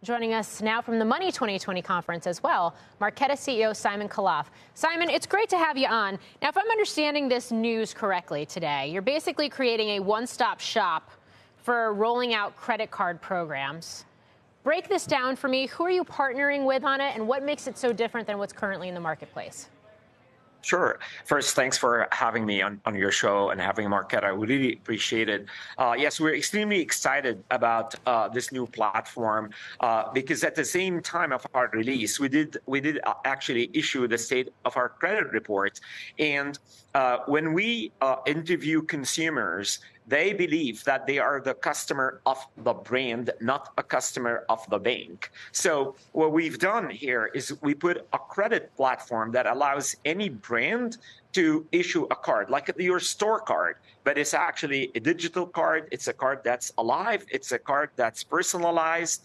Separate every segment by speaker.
Speaker 1: Joining us now from the Money 2020 conference as well, Marqeta CEO Simon Khalaf. Simon, it's great to have you on. Now, if I'm understanding this news correctly today, you're basically creating a one-stop shop for rolling out credit card programs. Break this down for me. Who are you partnering with on it, and what makes it so different than what's currently in the marketplace?
Speaker 2: Sure. First, thanks for having me on your show and having Marqeta. We really appreciate it. Yes, we're extremely excited about this new platform because at the same time of our release, we did actually issue the state of our credit report. And when we interview consumers, they believe that they are the customer of the brand, not a customer of the bank. So what we've done here is we put a credit platform that allows any brand to issue a card, like your store card, but it's actually a digital card. It's a card that's alive. It's a card that's personalized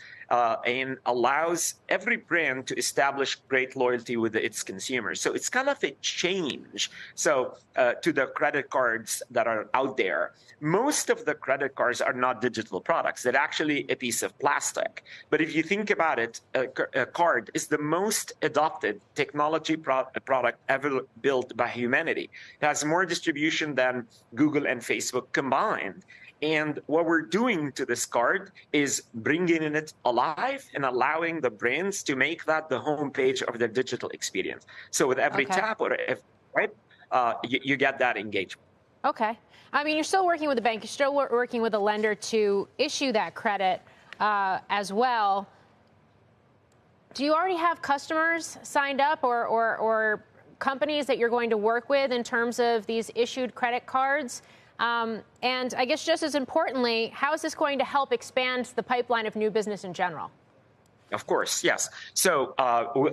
Speaker 2: and allows every brand to establish great loyalty with its consumers. So it's kind of a change to the credit cards that are out there. Most of the credit cards are not digital products. They're actually a piece of plastic. But if you think about it, a card is the most adopted technology product ever built by humanity. It has more distribution than Google and Facebook combined. And what we're doing to this card is bringing it alive and allowing the brands to make that the homepage of their digital experience. So with every tap or you get that engagement.
Speaker 1: Okay. I mean, you're still working with the bank. You're still working with a lender to issue that credit as well. Do you already have customers signed up or companies that you're going to work with in terms of these issued credit cards? And I guess just as importantly, how is this going to help expand the pipeline of new business in general?
Speaker 2: Of course, yes. So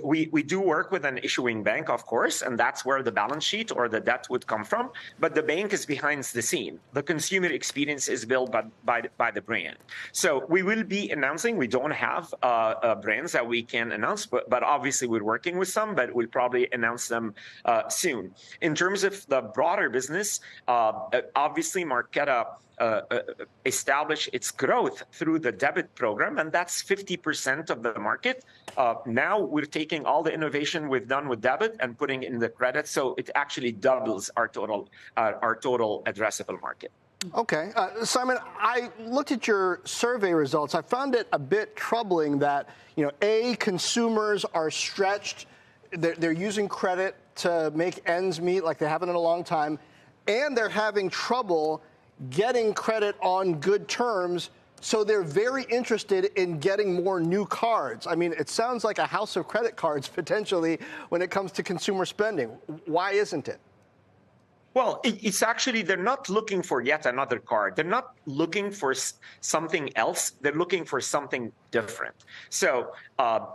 Speaker 2: we do work with an issuing bank, of course, and that's where the balance sheet or the debt would come from. But the bank is behind the scene. The consumer experience is built by the brand. So we will be announcing. We don't have brands that we can announce, but obviously we're working with some, but we'll probably announce them soon. In terms of the broader business, obviously Marqeta establish its growth through the debit program, and that's 50% of the market. Now we're taking all the innovation we've done with debit and putting in the credit, so it actually doubles our total addressable market.
Speaker 3: Okay, Simon, I looked at your survey results. I found it a bit troubling that consumers are stretched. They're using credit to make ends meet like they haven't in a long time, and they're having trouble getting credit on good terms, so they're very interested in getting more new cards. I mean, it sounds like a house of credit cards potentially when it comes to consumer spending. Why isn't it?
Speaker 2: Well, it's actually, they're not looking for yet another card. They're not looking for something else. They're looking for something different. So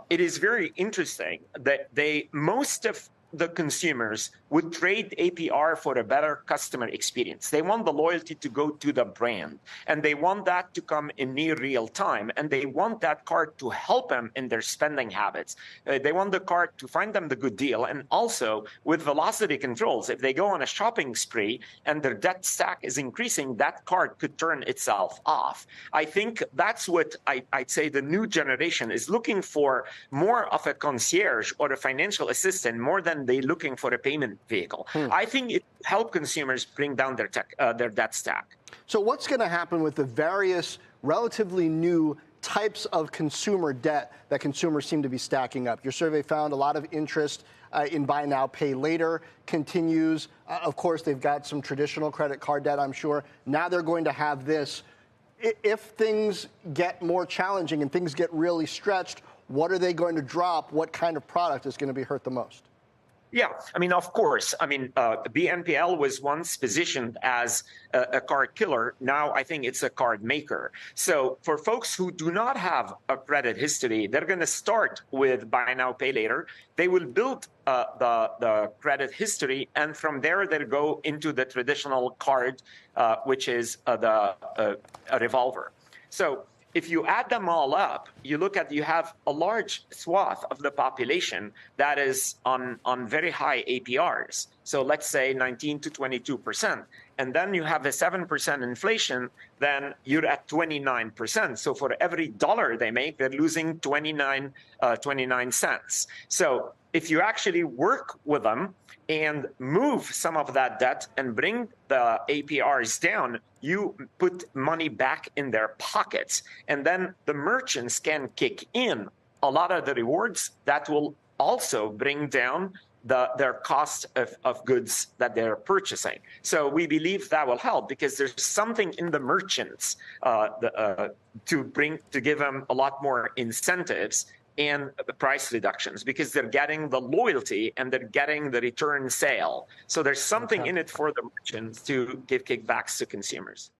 Speaker 2: it is very interesting that most of the consumers would trade APR for a better customer experience. They want the loyalty to go to the brand, and they want that to come in near real time, and they want that card to help them in their spending habits. They want the card to find them the good deal, and also with velocity controls, if they go on a shopping spree and their debt stack is increasing, that card could turn itself off. I think that's what I'd say the new generation is looking for, more of a concierge or a financial assistant more than they looking for a payment vehicle. I think it helps consumers bring down their debt stack.
Speaker 3: So what's going to happen with the various relatively new types of consumer debt that consumers seem to be stacking up? Your survey found a lot of interest in buy now, pay later continues. Of course, they've got some traditional credit card debt, I'm sure. Now they're going to have this. If things get more challenging and things get really stretched, what are they going to drop? What kind of product is going to be hurt the most?
Speaker 2: Yeah, I mean, of course. I mean, BNPL was once positioned as a card killer. Now I think it's a card maker. So for folks who do not have a credit history, they're going to start with buy now, pay later. They will build the credit history, and from there they'll go into the traditional card, which is a revolver. So if you add them all up, you have a large swath of the population that is on very high APRs. So let's say 19 to 22%. And then you have a 7% inflation, then you're at 29%. So for every dollar they make, they're losing 29 cents. So if you actually work with them and move some of that debt and bring the APRs down, you put money back in their pockets. And then the merchants can kick in a lot of the rewards that will also bring down their cost of goods that they're purchasing. So we believe that will help because there's something in the merchants to give them a lot more incentives and the price reductions because they're getting the loyalty and they're getting the return sale. So there's something in it for the merchants to give kickbacks to consumers.